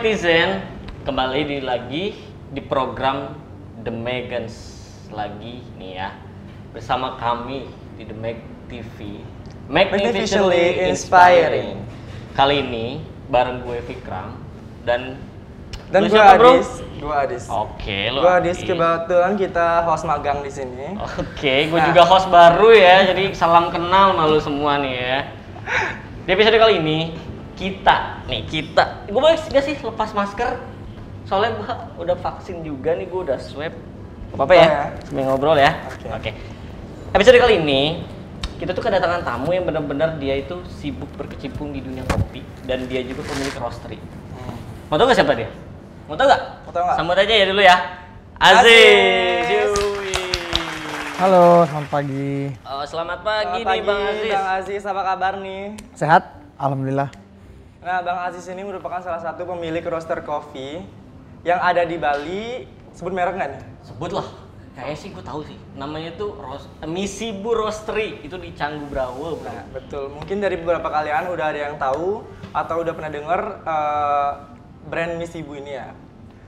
Netizen, kembali lagi di program The Megans lagi nih ya, bersama kami di The Meg TV, Magnificently Inspiring. Kali ini bareng gue Fikram dan gue siapa, bro? Adis. Oke, lo. Gue Adis, kebetulan kita host magang di sini. Oke, gue juga host baru ya, jadi salam kenal malu semua nih ya. Di episode kali ini kita, gue boleh gak sih lepas masker? Soalnya gue udah vaksin juga nih, gue udah swab. Gak apa-apa ya, sambil ngobrol ya. Oke. Episode kali ini kita tuh kedatangan tamu yang benar-benar dia itu sibuk berkecimpung di dunia kopi dan dia juga pemilik roastery. Mau tau gak siapa dia? Mau tau gak? Sambut aja ya dulu ya. Aziz. Halo, selamat pagi. Selamat pagi nih Bang Aziz. Bang Aziz, apa kabar nih? Sehat? Alhamdulillah. Nah, Bang Aziz ini merupakan salah satu pemilik roaster kopi yang ada di Bali. Sebut merek nggak nih? Sebut lah. Kayaknya sih gue tahu sih. Namanya tuh Misibu Roastery. Itu di Canggu Brawo, bro. Nah, betul. Mungkin dari beberapa kalian udah ada yang tahu atau udah pernah denger brand Misibu ini ya.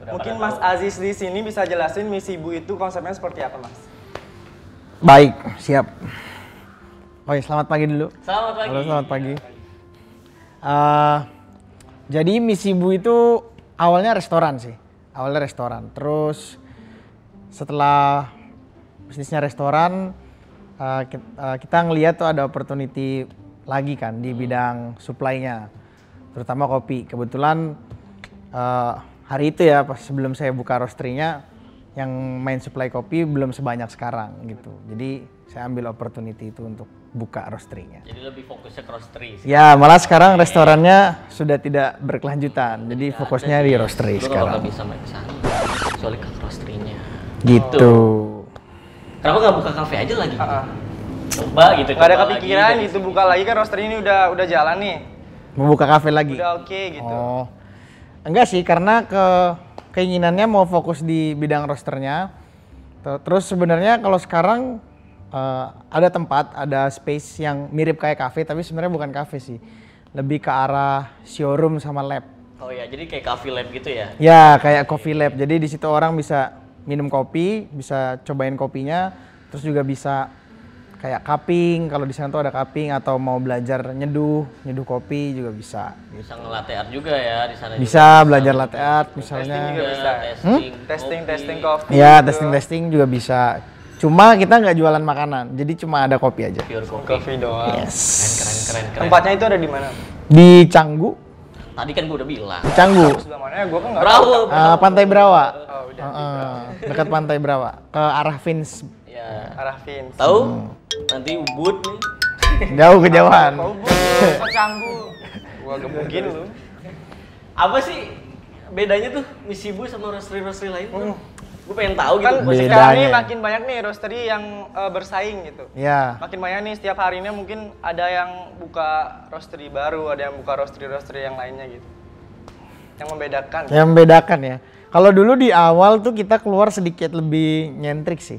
Mungkin Mas Aziz di sini bisa jelasin Misibu itu konsepnya seperti apa, Mas? Baik, siap. Oke, selamat pagi dulu. Selamat pagi. Halo, selamat pagi. Jadi Misibu itu awalnya restoran sih. Terus setelah bisnisnya restoran, kita ngeliat tuh ada opportunity lagi kan di bidang supply-nya, terutama kopi. Kebetulan hari itu ya, pas sebelum saya buka roastery-nya, yang main supply kopi belum sebanyak sekarang gitu. Jadi saya ambil opportunity itu untuk buka roastery-nya. Jadi lebih fokusnya ke roastery sih. Ya, malah sekarang restorannya sudah tidak berkelanjutan. Jadi fokusnya di roastery sekarang. Lu gak bisa main kesana, kecuali ke roastery-nya. Gitu. Kenapa gak buka kafe aja lagi? Coba gitu. Gak ada kepikiran gitu buka lagi kan roastery ini udah jalan nih. Mau buka kafe lagi? Udah oke gitu. Oh. Enggak sih, karena keinginannya mau fokus di bidang roasternya. Terus sebenarnya kalau sekarang ada tempat, ada space yang mirip kayak cafe, tapi sebenarnya bukan cafe sih, lebih ke arah showroom sama lab. Oh ya, jadi kayak coffee lab gitu ya? Ya, kayak coffee lab. Jadi di situ orang bisa minum kopi, bisa cobain kopinya, terus juga bisa kayak cupping. Kalau di sana tuh ada cupping, atau mau belajar nyeduh kopi juga bisa. Bisa nge-latte art juga ya di sana. Bisa belajar latte art misalnya. Testing juga bisa. Testing kopi. Ya, testing juga bisa. Cuma kita nggak jualan makanan, jadi cuma ada kopi aja. Pure kopi doang. Yes. Keren. Tempatnya itu ada di mana? Di Canggu. Tadi kan gue udah bilang. Canggu. Sebelah mana ya? Gua kan nggak Brawo. Pantai Brawa. Oh, udah. Dekat Pantai Brawa. Ke arah Vins. Ya. Arah Vins. Tahu? Nanti Ubud nih. Jauh kejauhan. Ke Canggu. Gua gebukin lu. Apa sih bedanya tuh Misibu sama roastery lain? Gue pengen tahu gitu. Kan sekarang ini makin banyak nih roastery yang bersaing gitu. Ya. Makin banyak nih, setiap harinya mungkin ada yang buka roastery baru, ada yang buka roastery yang lainnya gitu. Yang membedakan ya. Kalau dulu di awal tuh kita keluar sedikit lebih nyentrik sih.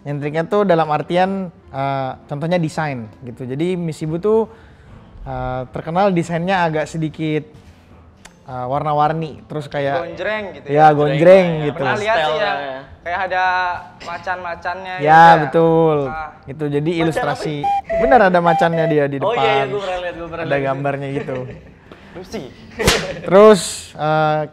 Nyentriknya tuh dalam artian contohnya desain gitu. Jadi Misibu tuh terkenal desainnya agak sedikit warna-warni, terus kayak gonjreng gitu ya. Gonjreng gitu. Pernah lihat sih ya, kayak ada macan-macannya. Ya betul. Gitu. Jadi ilustrasi. Benar ada macannya dia di depan. Oh iya, gue pernah lihat. Ada gambarnya gitu. Lucy. Terus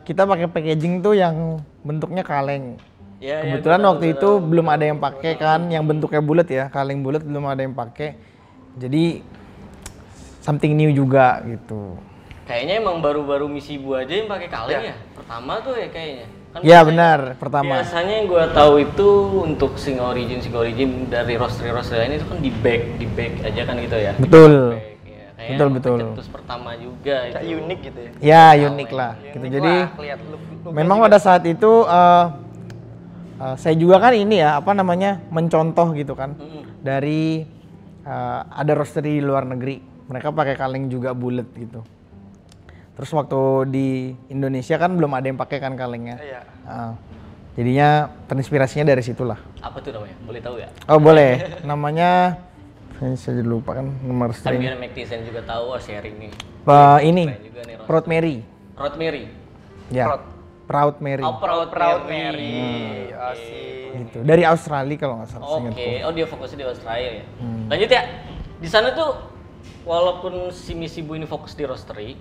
kita pakai packaging tuh yang bentuknya kaleng. Ya, kebetulan waktu itu belum ada yang pakai kan, yang bentuknya bulat ya, kaleng bulat belum ada yang pakai. Jadi something new juga gitu. Kayaknya emang baru-baru Misibu aja yang pakai kaleng ya. Pertama tuh ya kayaknya. Kan ya benar, pertama. Biasanya yang gue tahu itu untuk single origin dari roastery lain itu kan di bag aja kan gitu ya. Betul. Ya, betul. Terus pertama juga kayak itu. Unik gitu ya. Ya, unik lah. Gitu. Jadi memang pada saat itu saya juga kan ini ya, mencontoh gitu kan. Dari ada roastery di luar negeri. Mereka pakai kaleng juga bulat gitu. Terus waktu di Indonesia kan belum ada yang pakai kan kalengnya. Iya. Jadinya terinspirasinya dari situlah. Apa tuh namanya? Boleh tahu ya? Oh boleh. Namanya saya jadi lupa kan nomor Kan string. biar Netizen juga tahu sharing nih. Ini Proud Mary. Rosemary. Ya. Proud Mary. Oh, Proud Mary. Asik. Gitu. Dari Australia kalau nggak salah. Oke, oh dia fokusnya di Australia ya. Lanjut ya. Di sana tuh walaupun si Misibu ini fokus di roastery,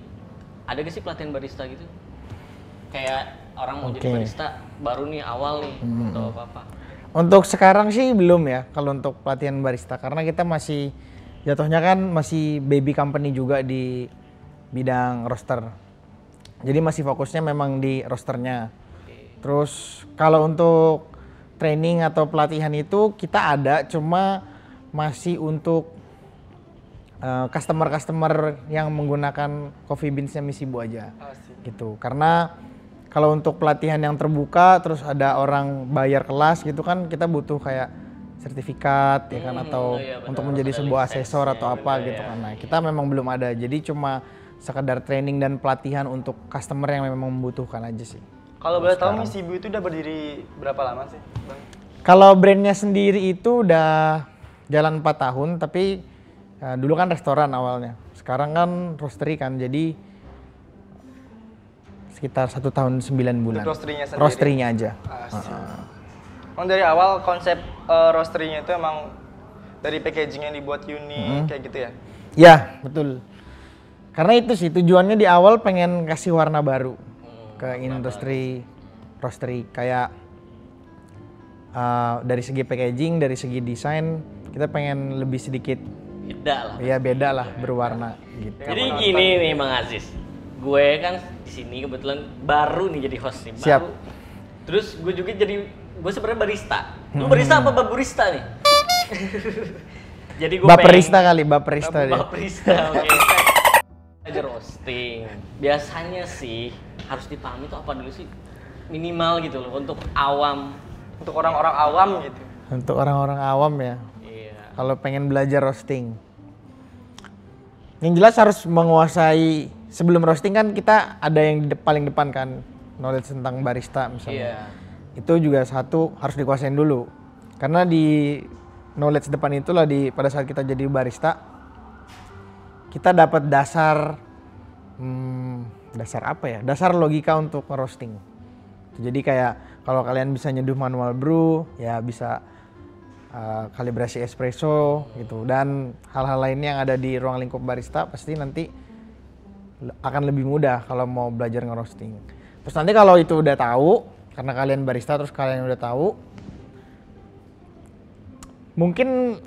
ada gak sih pelatihan barista gitu? Kayak orang mau jadi barista baru nih awal nih atau apa-apa? Untuk sekarang sih belum ya kalau untuk pelatihan barista karena kita masih jatuhnya kan masih baby company juga di bidang roaster. Jadi masih fokusnya memang di roasternya. Terus kalau untuk training atau pelatihan itu kita ada cuma masih untuk customer yang menggunakan coffee beans-nya Misibu aja. Gitu. Karena kalau untuk pelatihan yang terbuka terus ada orang bayar kelas gitu kan kita butuh kayak sertifikat ya kan atau untuk menjadi sebuah asesor atau apa gitu kan. Nah, kita memang belum ada. Jadi cuma sekedar training dan pelatihan untuk customer yang memang membutuhkan aja sih. Kalau boleh tahu Misibu itu udah berdiri berapa lama sih, Bang? Kalau brandnya sendiri itu udah jalan 4 tahun tapi dulu kan restoran awalnya. Sekarang kan roastery kan jadi sekitar 1 tahun 9 bulan. Roastery-nya sendiri? Roastery-nya aja. Emang dari awal konsep roastery-nya itu emang dari packaging yang dibuat unik kayak gitu ya? Ya, betul. Karena itu sih tujuannya di awal pengen kasih warna baru ke industri roastery. Kayak dari segi packaging, dari segi desain, kita pengen lebih sedikit beda lah. Iya beda lah, berwarna gitu. Jadi gini nih Bang Aziz, gue kan di sini kebetulan baru nih jadi host nih. Siap. Baru. Terus gue juga gue sebenarnya barista. Lu barista apa baburista nih? Jadi gue baperista kali, baperista dia. Baperista, oke. Aja roasting. Biasanya sih harus dipahami itu apa dulu sih? Minimal gitu loh untuk awam. Untuk orang-orang awam gitu. Untuk orang-orang awam ya. Kalau pengen belajar roasting, yang jelas harus menguasai. Sebelum roasting kan kita ada yang paling depan kan, knowledge tentang barista misalnya. Itu juga satu harus dikuasain dulu. Karena di knowledge depan itulah pada saat kita jadi barista, kita dapat dasar apa ya? Dasar logika untuk roasting. Jadi kayak kalau kalian bisa nyeduh manual brew, ya bisa kalibrasi espresso gitu, dan hal-hal lainnya yang ada di ruang lingkup barista pasti nanti akan lebih mudah kalau mau belajar nge-roasting. Terus nanti kalau itu udah tahu, karena kalian barista terus kalian udah tahu, mungkin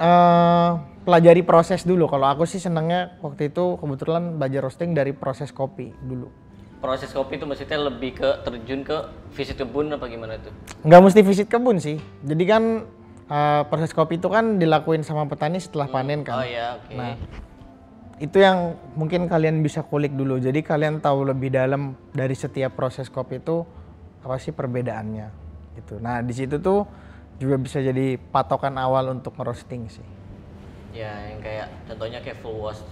pelajari proses dulu. Kalau aku sih senangnya waktu itu kebetulan belajar roasting dari proses kopi dulu. Proses kopi itu maksudnya lebih ke terjun ke visit kebun apa gimana tuh? Nggak mesti visit kebun sih. Jadi kan proses kopi itu kan dilakuin sama petani setelah panen kan. Oh iya, oke. Nah, itu yang mungkin kalian bisa kulik dulu. Jadi kalian tahu lebih dalam dari setiap proses kopi itu apa sih perbedaannya gitu. Nah, di situ tuh juga bisa jadi patokan awal untuk roasting sih. Ya, yang kayak contohnya kayak full wash.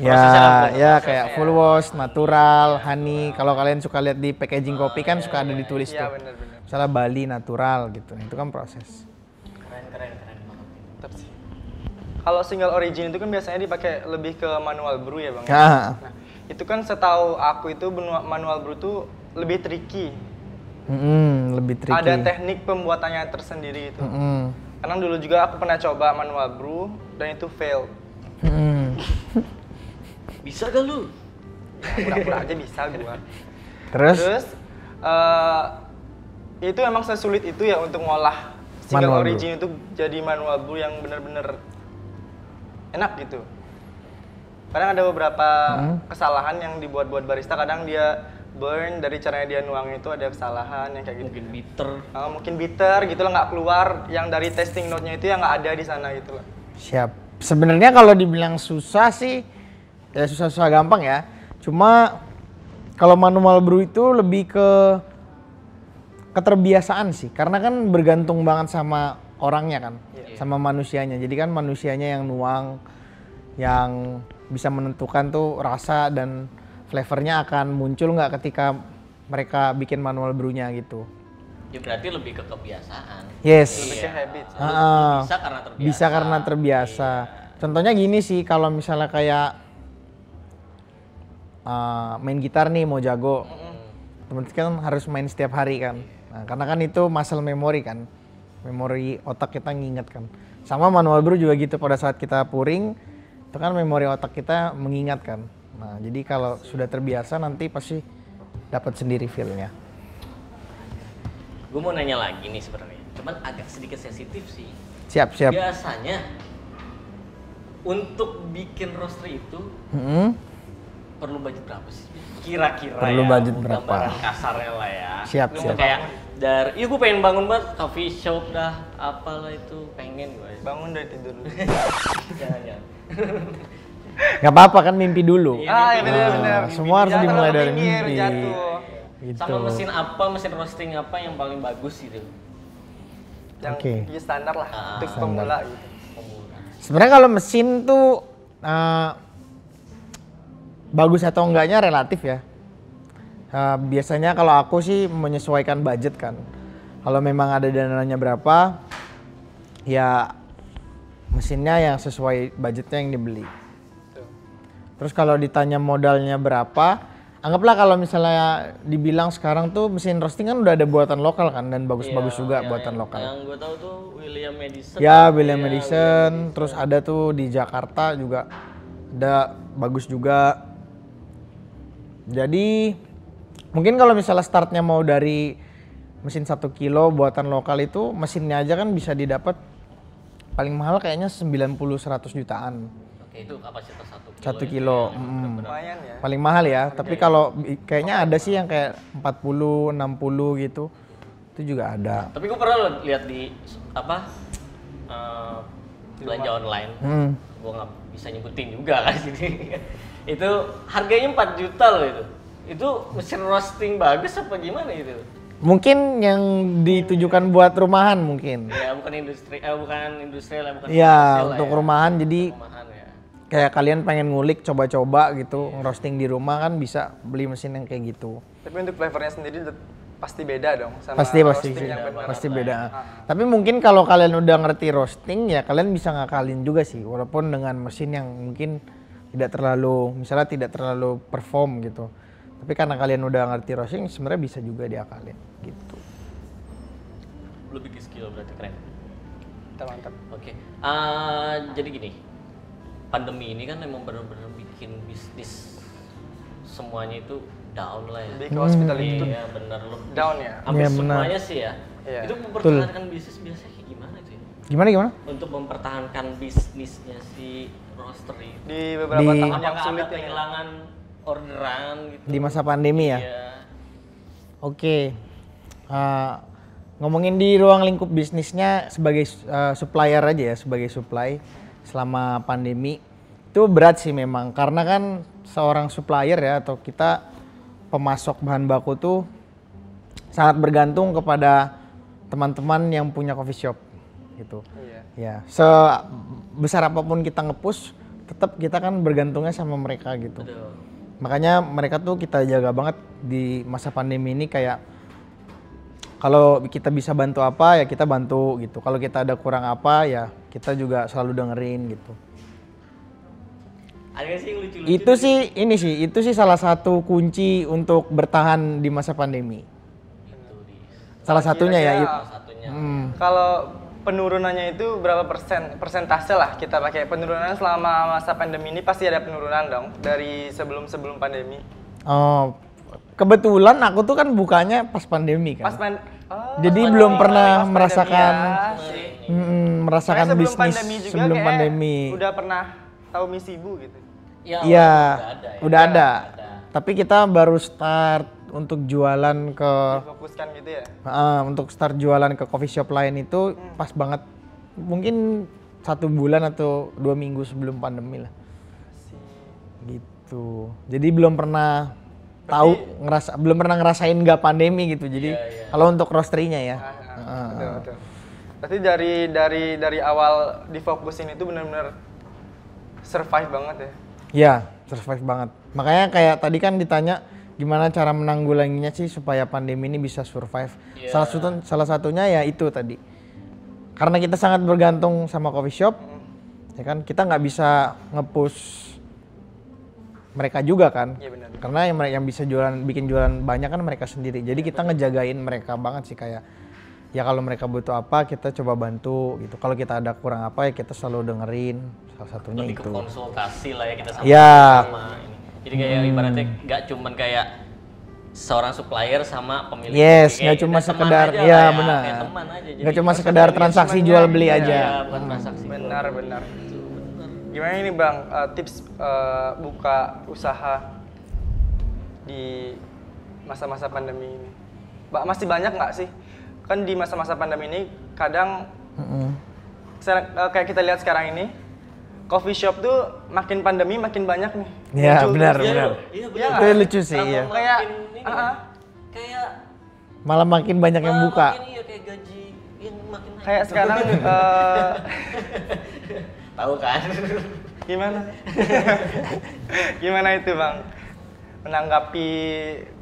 Ya kayak full wash, natural, honey. Kalau kalian suka lihat di packaging kopi kan suka ada ditulis tuh. Bener. Misalnya Bali natural gitu. Nah, itu kan proses. Keren banget. Tetap sih. Kalau single origin itu kan biasanya dipakai lebih ke manual brew ya Bang. Nah, itu kan setahu aku itu manual brew tuh lebih tricky. Lebih tricky. Ada teknik pembuatannya tersendiri itu. Karena dulu juga aku pernah coba manual brew dan itu fail. Bisa gak lu? Ya, pura-pura aja bisa gua. Terus itu emang sesulit itu ya untuk ngolah single manual origin itu jadi manual brew yang bener-bener enak gitu. Kadang ada beberapa kesalahan yang dibuat barista, kadang dia burn dari caranya dia nuang itu ada kesalahan yang kayak gitu. Mungkin bitter gitu lah, nggak keluar yang dari tasting note-nya itu yang nggak ada di sana gitu lah. Siap. Sebenarnya kalau dibilang susah sih ya susah-susah gampang ya. Cuma kalau manual brew itu lebih ke keterbiasaan sih, karena kan bergantung banget sama orangnya kan, sama manusianya. Jadi kan manusianya yang nuang, yang bisa menentukan tuh rasa dan flavornya akan muncul nggak ketika mereka bikin manual brewnya gitu. Ya berarti lebih ke kebiasaan. Yes. Lebih ke habit. Bisa karena terbiasa. Bisa karena terbiasa. Contohnya gini sih, kalau misalnya kayak main gitar nih mau jago, otomatis kan harus main setiap hari kan. Nah, karena kan itu muscle memory kan, memori otak kita nginget kan. Sama manual brew juga gitu, pada saat kita pouring itu kan memori otak kita mengingat kan. Nah jadi kalau sudah terbiasa nanti pasti dapat sendiri feel-nya. Gue mau nanya lagi nih sebenarnya, cuman agak sedikit sensitif sih. Siap. Biasanya untuk bikin roaster itu perlu budget berapa sih? Kira-kira perlu ya, budget berapa? Gambaran kasarnya lah ya. Siap. Kayak dari, gue pengen bangun banget coffee shop dah, apalah itu pengen gue. Bangun dari tidur dulu. Jangan. Gak apa-apa kan, mimpi dulu. Iya, benar. Semua harus dimulai dari mimpi. Jatuh. Gitu. Sama mesin apa, mesin roasting apa yang paling bagus gitu? Yang ya standar lah, untuk pemula gitu. Sebenarnya kalau mesin tuh bagus atau enggaknya relatif ya. Biasanya kalau aku sih menyesuaikan budget kan. Kalau memang ada dananya berapa, ya mesinnya yang sesuai budgetnya yang dibeli. Terus kalau ditanya modalnya berapa, anggaplah kalau misalnya dibilang sekarang tuh mesin roasting kan udah ada buatan lokal kan, dan bagus-bagus juga buatan lokal. Yang gue tahu tuh William Edison. Ya, William Edison. Terus ada tuh di Jakarta juga ada bagus juga. Jadi mungkin kalau misalnya startnya mau dari mesin 1 kilo buatan lokal itu, mesinnya aja kan bisa didapat paling mahal kayaknya 90-100 jutaan. Oke, itu kapasitas 1 kilo. 1 kilo. Lumayan ya. Paling mahal ya, tapi kalau kayaknya ada sih yang kayak 40, 60 gitu. Itu juga ada. Tapi gue pernah lihat di belanja online. Gue nggak bisa nyebutin juga kan sini. Itu harganya 4 juta loh itu. Itu mesin roasting bagus apa gimana itu? Mungkin yang ditujukan buat rumahan mungkin. Ya bukan industri, bukan industrial, bukan Iya, untuk rumahan. Jadi rumahan ya. kayak kalian pengen ngulik, coba-coba gitu, ngerosting di rumah kan bisa beli mesin yang kayak gitu. Tapi untuk flavornya sendiri pasti beda dong sama Pasti roasting yang benar. pasti beda. Tapi mungkin kalau kalian udah ngerti roasting ya kalian bisa ngakalin juga sih, walaupun dengan mesin yang mungkin tidak terlalu, misalnya tidak terlalu perform gitu. Tapi karena kalian udah ngerti roasting sebenarnya bisa juga diakalin gitu. Lu bikin skill berarti keren. Mantap. Oke. Jadi gini, pandemi ini kan emang benar-benar bikin bisnis semuanya itu down lah ya. Lebih ke hospitality itu Iya benar lu. down ya. Hampir Iya, benar. semuanya sih ya. Iya. Itu mempertahankan bisnis biasanya kayak gimana sih? Gimana? Untuk mempertahankan bisnisnya si roaster ini. Di beberapa Di- tahun yang Apakah sulit ada ini. kehilangan orderan gitu? Di masa pandemi ya? Iya. Oke. Ngomongin di ruang lingkup bisnisnya sebagai supplier aja ya, sebagai supply selama pandemi itu berat sih memang, karena kan seorang supplier ya atau kita pemasok bahan baku tuh sangat bergantung kepada teman-teman yang punya coffee shop gitu. Iya. Ya, sebesar apapun kita nge-push, tetap kita kan bergantungnya sama mereka gitu. Betul. Makanya mereka tuh kita jaga banget di masa pandemi ini, kayak kalau kita bisa bantu apa ya kita bantu gitu. Kalau kita ada kurang apa ya kita juga selalu dengerin gitu. Ada nggak sih yang lucu-lucu? Itu sih salah satu kunci untuk bertahan di masa pandemi. Itu di Salah satunya ya. Kira-kira salah satunya. Kalau penurunannya itu berapa persentase lah kita pakai penurunannya selama masa pandemi ini, pasti ada penurunan dong dari sebelum pandemi. Oh, kebetulan aku tuh kan bukanya pas pandemi kan. Jadi belum pernah merasakan merasakan Soalnya sebelum bisnis pandemi juga sebelum kayak pandemi. udah pernah tahu misi Bu gitu. Ya, Iya, udah ada ya. udah ada. Tapi kita baru start untuk jualan ke Fokuskan gitu ya. untuk start jualan ke coffee shop lain itu pas banget, mungkin 1 bulan atau 2 minggu sebelum pandemi lah. Gitu. Jadi belum pernah belum pernah ngerasain nggak pandemi gitu. Jadi kalau untuk roastery-nya ya. Betul. Berarti dari awal difokusin itu benar-benar survive banget ya. Ya, survive banget. Makanya kayak tadi kan ditanya gimana cara menanggulanginya sih supaya pandemi ini bisa survive. Salah satunya ya itu tadi. Karena kita sangat bergantung sama coffee shop, ya kan, kita nggak bisa nge-push mereka juga kan. Iya benar. Karena yang bisa bikin jualan banyak kan mereka sendiri. Jadi kita ngejagain mereka banget sih, kayak ya kalau mereka butuh apa kita coba bantu gitu. Kalau kita ada kurang apa ya kita selalu dengerin. Salah satunya Lebih itu. ke konsultasi lah ya kita sama Ya. ini. Jadi kayak ibaratnya nggak cuman kayak seorang supplier sama pemilik. Yes, kopi. nggak Kayak cuma kita teman sekedar, aja ya lah benar. Kayak teman aja. Nggak cuma sekedar transaksi jual beli Iya, aja. Ya, bukan transaksi. Benar. Gimana ini Bang, tips buka usaha di masa-masa pandemi ini? Masih banyak nggak sih? Kan di masa-masa pandemi ini kadang kayak kita lihat sekarang ini, coffee shop tuh makin pandemi makin banyak nih. Iya, muncul benar, terus. benar. Iya, Iya Itu nggak? lucu sih, iya. Kayak, kayak Malah makin banyak yang buka. makin iya kayak gaji yang makin naik. kayak sekarang Tahu kan? gimana? Gimana itu Bang? Menanggapi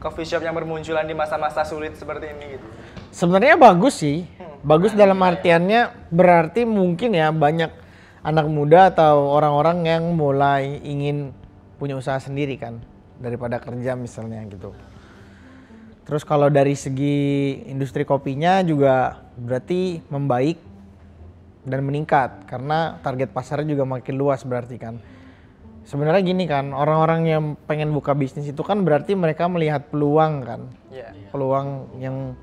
coffee shop yang bermunculan di masa-masa sulit seperti ini gitu. Sebenarnya bagus sih. Bagus dalam artiannya berarti mungkin ya banyak anak muda atau orang-orang yang mulai ingin punya usaha sendiri kan daripada kerja misalnya gitu. Terus kalau dari segi industri kopinya juga berarti membaik dan meningkat karena target pasarnya juga makin luas berarti kan. Sebenarnya gini kan, orang-orang yang pengen buka bisnis itu kan berarti mereka melihat peluang kan. Iya. Peluang yang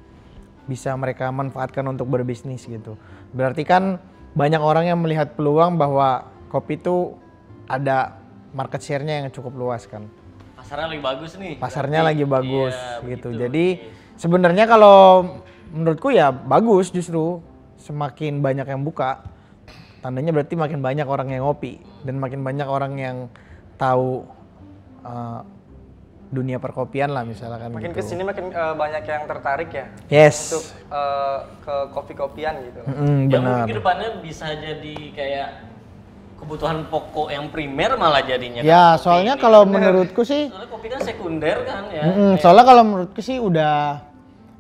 bisa mereka manfaatkan untuk berbisnis gitu. Berarti kan banyak orang yang melihat peluang bahwa kopi itu ada market share-nya yang cukup luas kan. Pasarnya lagi bagus nih. Pasarnya Berarti, lagi bagus iya, gitu. begitu. Jadi sebenarnya kalau menurutku ya bagus justru semakin banyak yang buka. Tandanya berarti makin banyak orang yang ngopi dan makin banyak orang yang tahu dunia perkopian lah misalkan Makin gitu. kesini makin banyak yang tertarik ya Yes. untuk ke kopi-kopian gitu. Mm, Yang benar. mungkin kedepannya bisa jadi kayak kebutuhan pokok yang primer malah jadinya. Ya, kan, soalnya kopi. kalau menurutku sih Soalnya kopi kan sekunder kan ya. soalnya kalau menurutku sih udah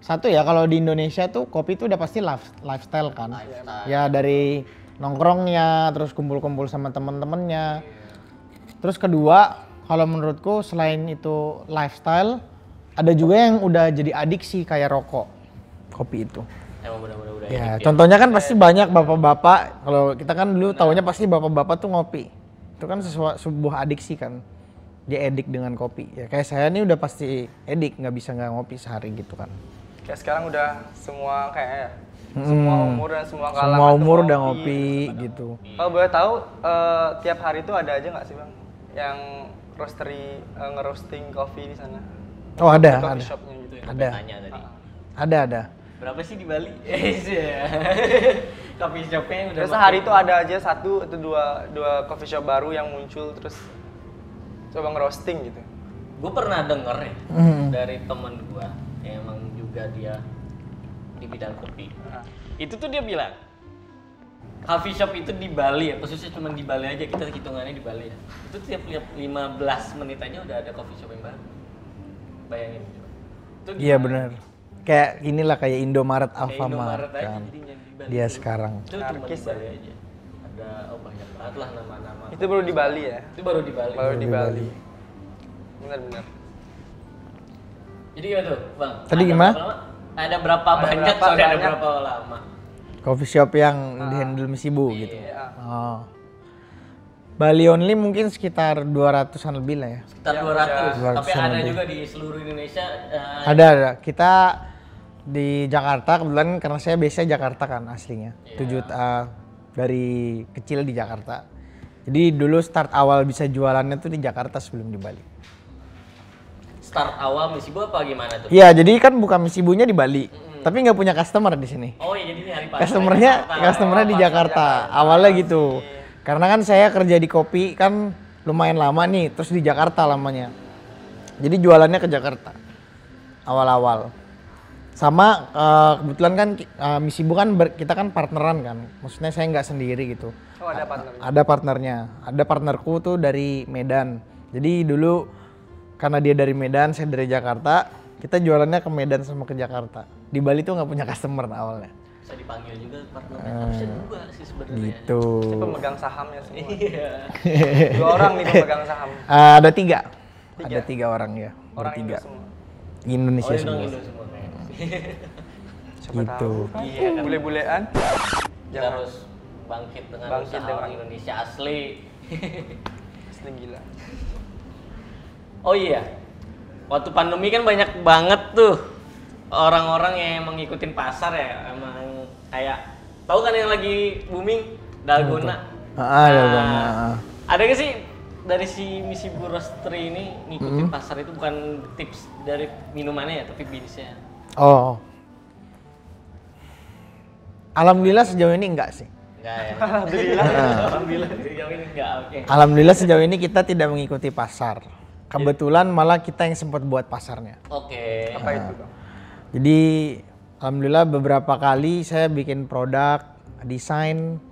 satu ya, kalau di Indonesia tuh kopi tuh udah pasti lifestyle kan. Lifestyle. Ya dari nongkrongnya, terus kumpul-kumpul sama temen-temennya. Terus kedua, kalau menurutku selain itu lifestyle, ada juga yang udah jadi adiksi kayak rokok, kopi itu. Emang bener-bener udah Ya, edik contohnya kan pasti banyak bapak-bapak, kalau kita kan dulu taunya pasti bapak-bapak tuh ngopi. Itu kan sebuah adiksi kan. Dia edik dengan kopi. Ya kayak saya nih udah pasti edik, nggak bisa nggak ngopi sehari gitu kan. Kayak sekarang udah semua kayak semua umur dan semua kalangan Semua tuh umur udah ngopi gitu. Kalau boleh tahu tiap hari itu ada aja nggak sih Bang yang roastery ngeroasting kopi di sana? Oh ada, Coffee ada. shopnya gitu ya. Ada. Tanya tadi. Ada. Berapa sih di Bali? Coffee shopnya yang udah Terus sehari itu ada aja satu atau dua coffee shop baru yang muncul terus coba ngeroasting gitu. Gue pernah denger ya dari temen gue yang emang juga dia di bidang kopi. Itu tuh dia bilang coffee shop itu di Bali ya, khususnya cuma di Bali aja, kita hitungannya di Bali ya. Itu tiap 15 menit aja udah ada coffee shop yang baru. Bayangin coba. Itu Iya gimana? benar. Kayak inilah kayak Indomaret, Kayak Alfamart Indomaret aja kan. jadinya di Bali. Dia sekarang. Itu cuma di Narkis Bali aja. Ada banyak banget lah nama-nama. Itu baru di Bali ya? Itu baru di Bali. Baru di Bali. Benar-benar. Jadi gimana tuh, Bang? Tadi Ada gimana? berapa lama? Ada berapa Ada banyak? berapa Sorry, ada banyak? berapa lama? Coffee shop yang di handle Misibu gitu. Iya. Oh. Bali only mungkin sekitar 200-an lebih lah ya. Sekitar Yang 200. udah Tapi 200-an ada lebih. juga di seluruh Indonesia. Ada. Kita di Jakarta kebetulan karena saya biasanya Jakarta kan aslinya. Dari kecil di Jakarta. Jadi dulu start awal bisa jualannya tuh di Jakarta sebelum di Bali. Start awal Misibo apa gimana tuh? Iya, jadi kan buka Misibunya di Bali, tapi nggak punya customer di sini. Oh iya, jadi ini hari Customernya di Jakarta. Awalnya gitu. Karena kan saya kerja di kopi kan lumayan lama nih, terus di Jakarta lamanya. Jadi jualannya ke Jakarta. Awal-awal. Sama kebetulan kan Misibu kan kita kan partneran kan. Maksudnya saya nggak sendiri gitu. Oh ada partner. Ada partnernya. Ada partnerku tuh dari Medan. Jadi dulu karena dia dari Medan, saya dari Jakarta, kita jualannya ke Medan sama ke Jakarta. Di Bali tuh nggak punya customer awalnya. Bisa dipanggil juga partnernya. Harusnya dua sih sebenarnya. Gitu. Pemegang sahamnya semua. Iya. 2 orang nih pemegang saham. Ada 3. Ada 3 orang ya. Orang bertiga. Indo semua. Indonesia Oh, semua. Indo semua. Siapa Gitu. tahu. Iya kan. Bule-bulean. Kita harus bangkit dengan Bangkit usaha dengan- orang Indonesia asli. Asli gila. Oh iya, waktu pandemi kan banyak banget tuh orang-orang yang emang ngikutin pasar ya, emang kayak tahu kan yang lagi booming dalgona. Dalgona. Ada gak sih dari si Misi Bu Roastery ini ngikutin pasar itu bukan tips dari minumannya ya, tapi bisnisnya. Oh. Alhamdulillah sejauh ini enggak sih. Enggak ya. Alhamdulillah sejauh ini enggak. Oke. Alhamdulillah sejauh ini kita tidak mengikuti pasar. Kebetulan malah kita yang sempat buat pasarnya. Oke. Apa itu, Bang? Jadi alhamdulillah beberapa kali saya bikin produk, desain,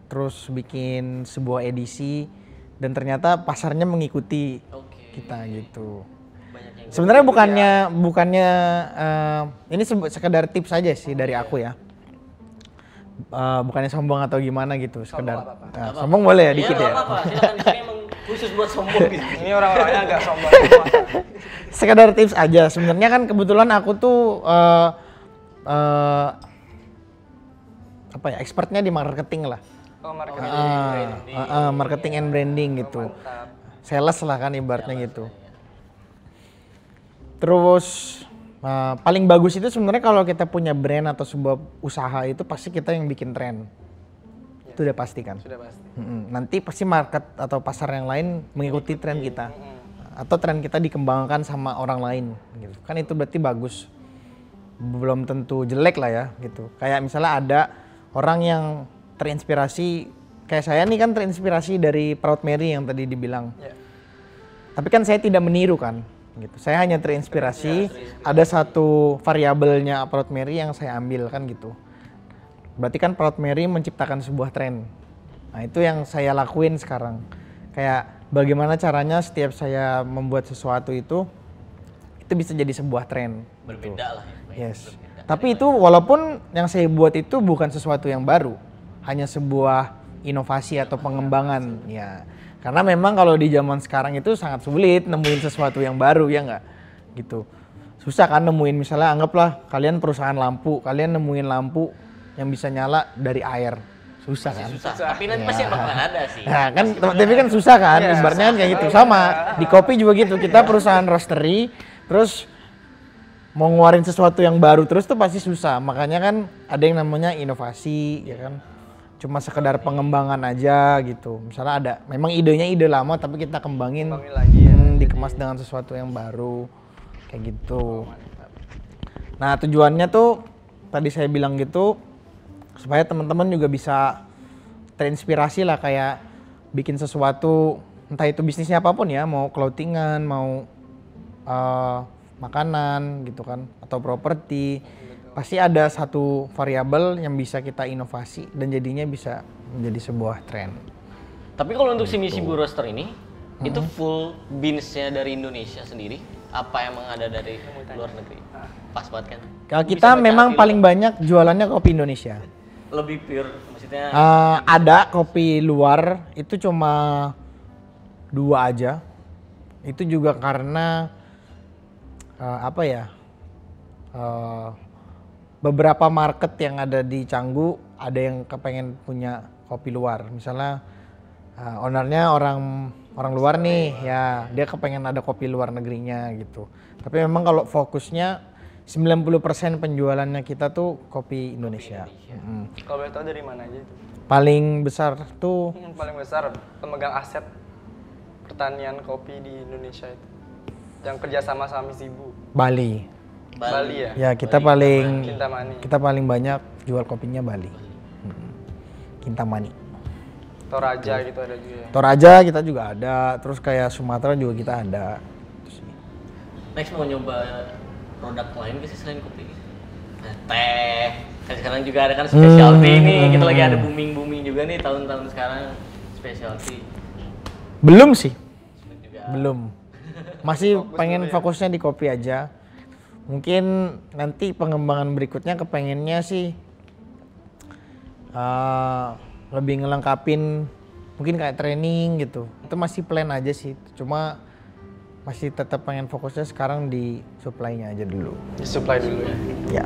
terus bikin sebuah edisi dan ternyata pasarnya mengikuti Oke. kita gitu. Banyak yang Sebenarnya bukannya ini sekedar tips aja sih dari aku ya. Bukannya sombong atau gimana gitu, sekedar. apa-apa. Nah, sombong boleh ya dikit nggak ya. apa-apa. Silakan di sini emang khusus buat sombong gitu. Ini orang-orangnya agak sombong semua. Sekedar tips aja. Sebenarnya kan kebetulan aku tuh apa ya, expertnya di marketing lah. Oh, marketing. Marketing and branding gitu. Mantap. Sales lah kan ibaratnya gitu. Terus paling bagus itu sebenarnya kalau kita punya brand atau sebuah usaha itu pasti kita yang bikin tren. Itu udah pasti kan. Sudah pasti. Nanti pasti market atau pasar yang lain mengikuti tren kita. Atau tren kita dikembangkan sama orang lain gitu. Kan itu berarti bagus. Belum tentu jelek lah ya gitu. Kayak misalnya ada orang yang terinspirasi, kayak saya nih kan terinspirasi dari Proud Mary yang tadi dibilang. Ya. Tapi kan saya tidak meniru kan gitu. Saya hanya terinspirasi, ada satu variabelnya Proud Mary yang saya ambil kan gitu. Berarti kan Proud Mary menciptakan sebuah tren. Nah, itu yang saya lakuin sekarang. Kayak bagaimana caranya setiap saya membuat sesuatu itu bisa jadi sebuah tren. Berbeda lah ya. Yes. Tapi itu walaupun yang saya buat itu bukan sesuatu yang baru, hanya sebuah inovasi atau pengembangan ya. Karena memang kalau di zaman sekarang itu sangat sulit nemuin sesuatu yang baru ya nggak gitu. Susah kan nemuin, misalnya anggaplah kalian perusahaan lampu, kalian nemuin lampu yang bisa nyala dari air. Susah kan? Susah. Tapi nanti pasti bakalan ada sih. Nah kan tapi kan susah kan, ibaratnya kan kayak gitu. Sama di kopi juga gitu, kita perusahaan roastery terus mau ngeluarin sesuatu yang baru terus tuh pasti susah. Makanya kan ada yang namanya inovasi ya kan. Cuma sekedar pengembangan aja gitu. Misalnya ada, memang idenya ide lama tapi kita kembangin lagi ya. dikemas dengan sesuatu yang baru kayak gitu. Nah tujuannya tuh tadi saya bilang gitu supaya teman-teman juga bisa terinspirasi lah, kayak bikin sesuatu entah itu bisnisnya apapun ya, mau clothingan, mau makanan gitu kan, atau properti. Pasti ada satu variabel yang bisa kita inovasi dan jadinya bisa menjadi sebuah tren. Tapi kalau untuk si Misi Bu Roaster ini, itu full beans-nya dari Indonesia sendiri? Apa emang ada dari luar negeri? Pas banget kan? Kalau Bisa kita baca memang arti paling banyak jualannya kopi Indonesia. lebih pure, maksudnya Ada kopi luar itu cuma 2 aja. Itu juga karena apa ya? Beberapa market yang ada di Canggu ada yang kepengen punya kopi luar. Misalnya ownernya orang luar nih, ya dia kepengen ada kopi luar negerinya gitu. Tapi memang kalau fokusnya 90% penjualannya kita tuh kopi Indonesia. Kalau boleh tahu dari mana aja itu? Paling besar tuh Yang paling besar pemegang aset pertanian kopi di Indonesia itu. Yang kerjasama sama Misi Bu. Bali. Bali ya? Ya kita paling Kintamani. banyak jual kopinya Bali. Kintamani. Toraja gitu ada juga ya. Toraja kita juga ada, terus kayak Sumatera juga kita ada. next mau nyoba produk lain gak sih selain kopi? Nah, teh, kan sekarang juga ada kan specialty nih, kita lagi ada booming juga nih tahun-tahun sekarang specialty. Belum sih, Juga. belum. Masih pengen fokusnya di kopi aja. Mungkin nanti pengembangan berikutnya kepengennya sih lebih ngelengkapin mungkin kayak training gitu. Itu masih plan aja sih. Cuma masih tetap pengen fokusnya sekarang di supply-nya aja dulu. Di supply dulu ya. Ya.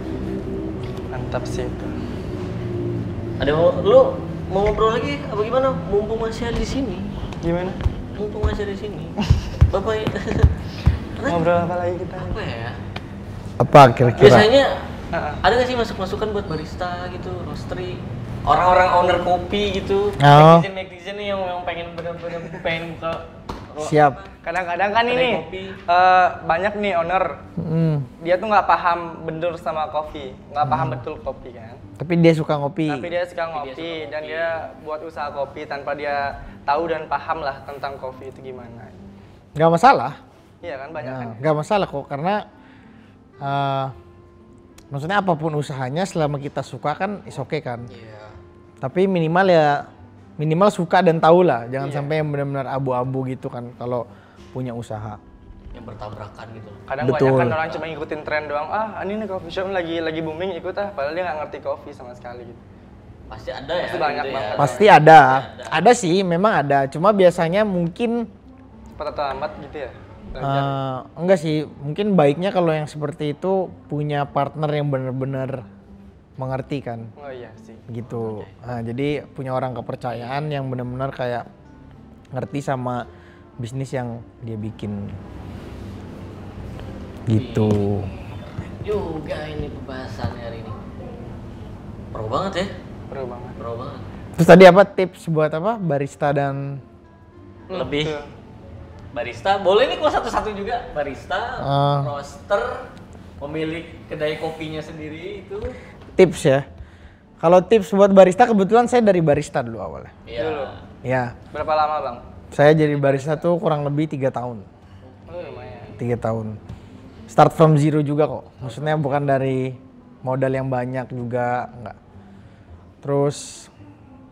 Mantap sih itu. Ada lu mau ngobrol lagi apa gimana? Mumpung masih ada di sini. Gimana? Mumpung masih ada di sini. Bapak Ngobrol apa lagi kita? apa ya? Apa kira-kira? Biasanya ada nggak sih masukan buat barista gitu, roastery, orang-orang owner kopi gitu, Oh. netizen nih yang pengen bener-bener pengen buka Siap. Kadang-kadang kan kedai ini kopi. banyak nih owner, dia tuh nggak paham bener sama kopi, nggak paham betul kopi kan. Tapi dia suka ngopi. Tapi dia suka ngopi dan dia buat usaha kopi tanpa dia tahu dan paham lah tentang kopi itu gimana. Nggak masalah. Iya kan banyak kan. Nggak masalah kok karena maksudnya apapun usahanya selama kita suka kan is okay kan. Iya. Tapi minimal suka dan tahu lah. Jangan sampai yang benar-benar abu-abu gitu kan kalau punya usaha. Yang bertabrakan gitu. Kadang Betul. banyak kan orang cuma ngikutin tren doang. Ini nih coffee shop lagi booming ikut padahal dia nggak ngerti kopi sama sekali gitu. Pasti ada ya. Pasti banyak gitu banget. ya. Pasti ada. Ada sih, memang ada. Cuma biasanya mungkin Cepat atau lambat gitu ya. enggak sih. Mungkin baiknya kalau yang seperti itu punya partner yang benar-benar mengerti kan. Oh iya sih. Gitu. Nah, jadi punya orang kepercayaan yang benar-benar kayak ngerti sama bisnis yang dia bikin. Gitu. Juga ini pembahasannya hari ini. Pro banget ya. Seru banget. Pro banget. Terus tadi apa tips buat apa barista dan Lebih Betul. barista, boleh nih kalau satu-satu juga. Barista, Ah. roaster, pemilik kedai kopinya sendiri itu. tips ya? Kalau tips buat barista kebetulan saya dari barista dulu awalnya. Iya. Dulu. Ya, Berapa lama bang? saya jadi barista tuh kurang lebih 3 tahun. Oh lumayan. 3 tahun. Start from zero juga kok. Maksudnya bukan dari modal yang banyak juga, enggak. Terus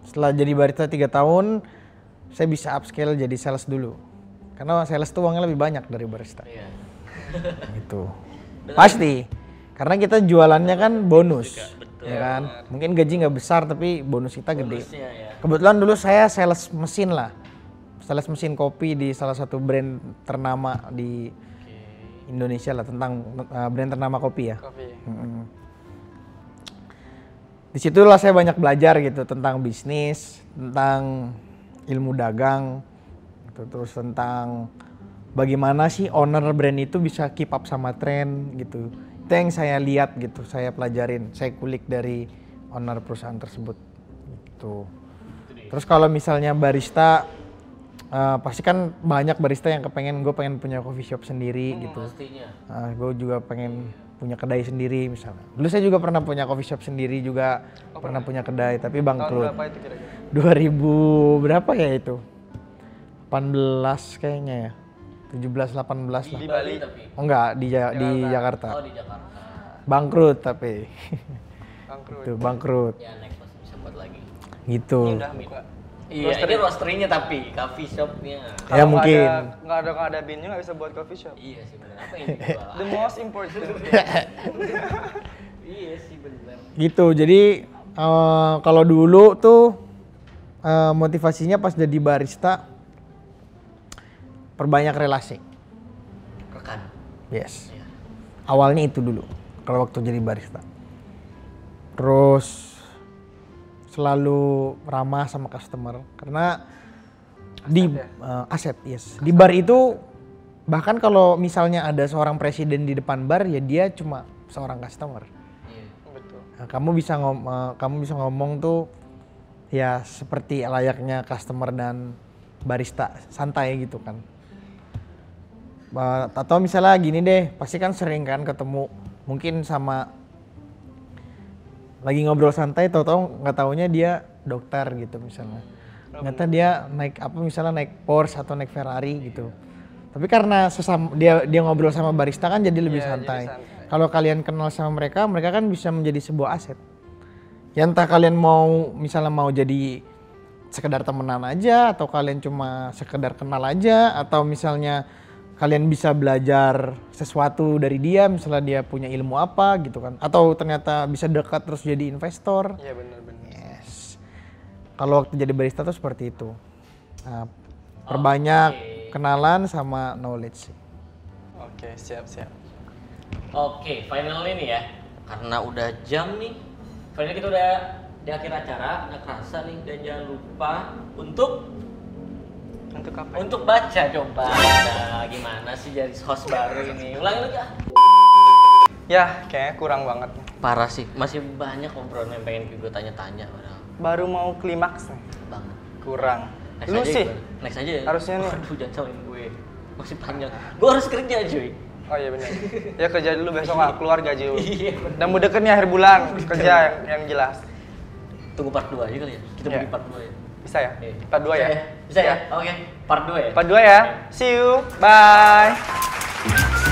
setelah jadi barista 3 tahun, saya bisa upscale jadi sales dulu. Karena sales tuh uangnya lebih banyak dari barista. Iya. Gitu. Pasti. Karena kita jualannya kan bonus. betul. Ya kan? Mungkin gaji nggak besar tapi bonus kita gede. Bonusnya ya. Kebetulan dulu saya sales mesin lah. Sales mesin kopi di salah satu brand ternama di Indonesia lah, tentang brand ternama kopi ya. Kopi. Disitulah saya banyak belajar gitu tentang bisnis, tentang ilmu dagang, gitu. Terus tentang bagaimana sih owner brand itu bisa keep up sama tren gitu. Itu yang saya lihat gitu, saya pelajarin, saya kulik dari owner perusahaan tersebut gitu. Terus kalau misalnya barista, pasti kan banyak barista yang gue pengen punya coffee shop sendiri gitu. Pastinya. Gue juga pengen punya kedai sendiri misalnya. Dulu saya juga pernah punya coffee shop sendiri juga, pernah punya kedai tapi Tahun bangkrut. berapa itu kira-kira? 2000 berapa ya itu? 18 kayaknya ya. 17 18 lah. Di Bali. Tapi. Oh enggak, di Jakarta. Oh, di Jakarta. Bangkrut tapi. Bangkrut. Tuh bangkrut. Ya next pasti bisa buat lagi. Gitu. Ini udah buka. Iya, ini roastery-nya tapi coffee shop-nya. Ya mungkin. Nggak ada binnya nggak bisa buat coffee shop. Iya sih benar. Apa ini jual? The most important. Iya sih benar. Gitu. Jadi kalau dulu tuh motivasinya pas jadi barista perbanyak relasi. Rekan. Yes. Iya. Awalnya itu dulu kalau waktu jadi barista. Terus selalu ramah sama customer karena di aset, yes. Di bar itu bahkan kalau misalnya ada seorang presiden di depan bar ya dia cuma seorang customer. Iya. Betul. Nah, kamu bisa ngomong tuh ya seperti layaknya customer dan barista, santai gitu kan. Atau misalnya gini deh, pasti kan sering kan ketemu mungkin sama lagi ngobrol santai, tahu-tahu nggak taunya dia dokter gitu misalnya. Ternyata dia naik apa misalnya naik Porsche atau naik Ferrari gitu. Tapi karena dia ngobrol sama barista kan jadi lebih Iya, santai. jadi santai. Kalau kalian kenal sama mereka kan bisa menjadi sebuah aset. Ya entah kalian mau misalnya mau jadi sekedar temenan aja atau kalian cuma sekedar kenal aja atau misalnya kalian bisa belajar sesuatu dari dia, misalnya dia punya ilmu apa gitu kan, atau ternyata bisa dekat terus jadi investor. Iya benar-benar. Yes. Kalau waktu jadi barista tuh seperti itu. Nah, perbanyak kenalan sama knowledge. Oke, siap. Oke, final ini ya. Karena udah jam nih. Final kita udah di akhir acara, nggak kerasa nih. Dan jangan lupa untuk apa? Untuk baca coba. Nah, gimana sih jadi host baru ini? Ulangi lagi ah. Ya, kayaknya kurang banget. Parah sih, masih banyak obrolan yang pengen gue tanya-tanya padahal. Baru mau klimaks nih. Banget. Kurang. Next Lu aja sih. Next aja. Harusnya nih. Aduh, jangan salahin gue. Masih panjang. Gue harus kerja, cuy. Oh iya benar. Ya kerja dulu besok nggak keluar gaji lu. Iya. Dan mau deket nih akhir bulan, kerja yang jelas. Tunggu part 2 aja kali ya. Kita Iya. beri part 2 ya. Bisa ya? Iya. Part 2 ya? Bisa ya? Oke. Part 2 ya. Part 2 ya. See you. Bye.